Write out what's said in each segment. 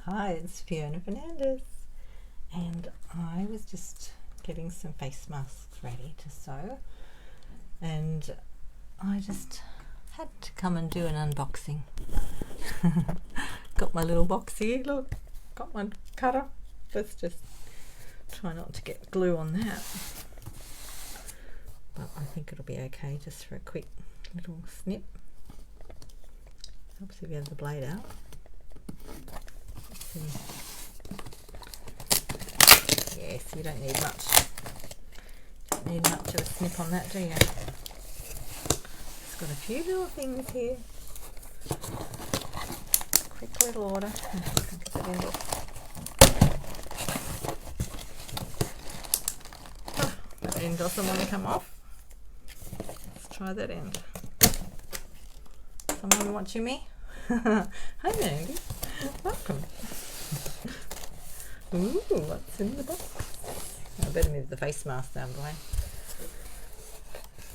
Hi, it's Fiona Fernandez, and I was just getting some face masks ready to sew, and I just had to come and do an unboxing. Got my little box here, look, got my cutter. Let's just try not to get glue on that, but I think it'll be okay just for a quick little snip. Helps if you have the blade out. Yes, you don't need much. Don't need much of a snip on that, do you? It's got a few little things here. Quick little order. That end doesn't want to come off. Let's try that end. Someone watching me? Hi Mandy, welcome. Ooh, what's in the box? I better move the face mask down the way.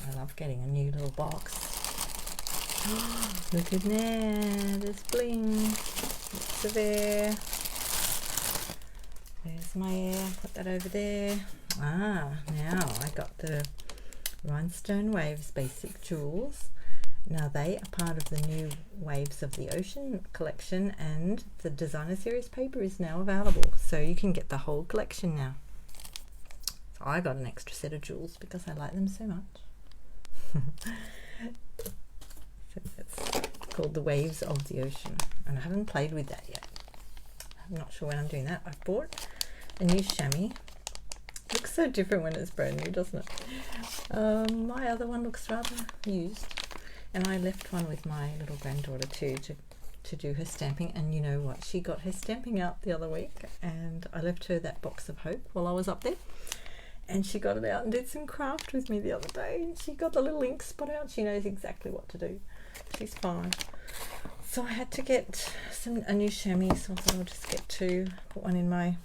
I love getting a new little box. Look at there, there's bling. Lots of air. There's my air, put that over there. Now I got the Rhinestone Waves Basic Jewels. Now they are part of the new Waves of the Ocean collection, and the designer series paper is now available, so you can get the whole collection now. So I got an extra set of jewels because I like them so much. So it's called the Waves of the Ocean, and I haven't played with that yet. I'm not sure when I'm doing that. I've bought a new chamois. Looks so different when it's brand new, doesn't it? My other one looks rather used. And I left one with my little granddaughter too to do her stamping, and you know what, she got her stamping out the other week, and I left her that box of hope while I was up there, and she got it out and did some craft with me the other day, and she got the little ink spot out. She knows exactly what to do. She's 5. So I had to get a new chamois, so I thought I'll just get 2, put one in my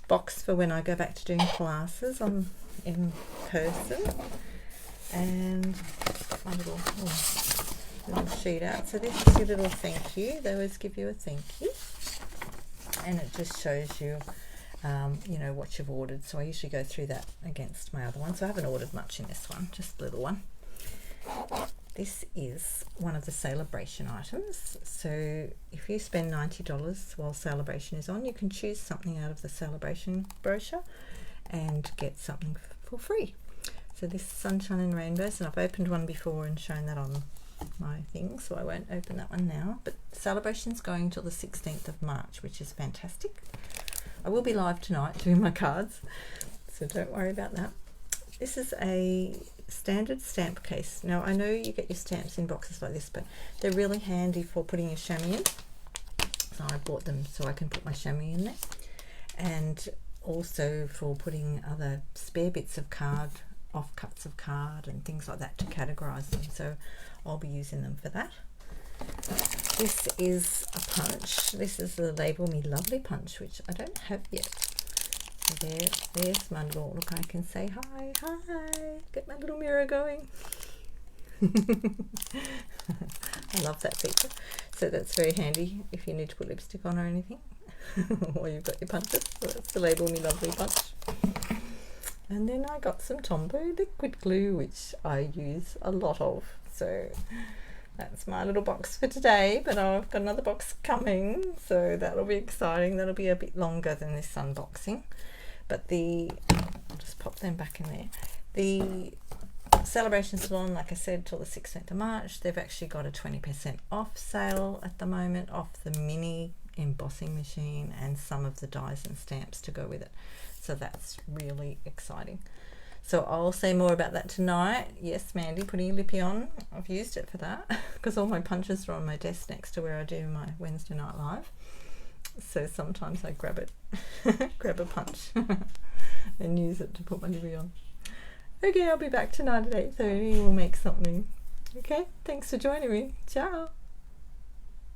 box for when I go back to doing classes in person. And got my little sheet out. So this is your little thank you. They always give you a thank you, and it just shows you you know what you've ordered. So I usually go through that against my other one, so I haven't ordered much in this one, just a little one. This is one of the Sale-A-Bration items, so if you spend $90 while Sale-A-Bration is on, you can choose something out of the Sale-A-Bration brochure and get something for free. So this is Sunshine and Rainbows, and I've opened one before and shown that on my thing, so I won't open that one now. But Sale-A-Bration's going till the 16th of March, which is fantastic. I will be live tonight doing my cards, so don't worry about that. This is a standard stamp case. Now I know you get your stamps in boxes like this, but they're really handy for putting your chamois in. So I bought them so I can put my chamois in there, and also for putting other spare bits of card, offcuts of card and things like that to categorize them, so I'll be using them for that. This is a punch. This is the Label Me Lovely punch, which I don't have yet. So there's my little, look, I can say hi, get my little mirror going. I love that feature, so that's very handy if you need to put lipstick on or anything or you've got your punches. So that's the Label Me Lovely punch. And then I got some Tombow liquid glue, which I use a lot of. So that's my little box for today, but I've got another box coming, so that'll be exciting. That'll be a bit longer than this unboxing. But I'll just pop them back in there. The Sale-A-Bration salon, like I said, till the 16th of March. They've actually got a 20% off sale at the moment off the mini embossing machine and some of the dies and stamps to go with it. So that's really exciting. So I'll say more about that tonight. Yes, Mandy, putting your lippy on. I've used it for that because all my punches are on my desk next to where I do my Wednesday night live. So sometimes I grab it, grab a punch and use it to put my lippy on. Okay, I'll be back tonight at 8:30. We'll make something. Okay, thanks for joining me. Ciao.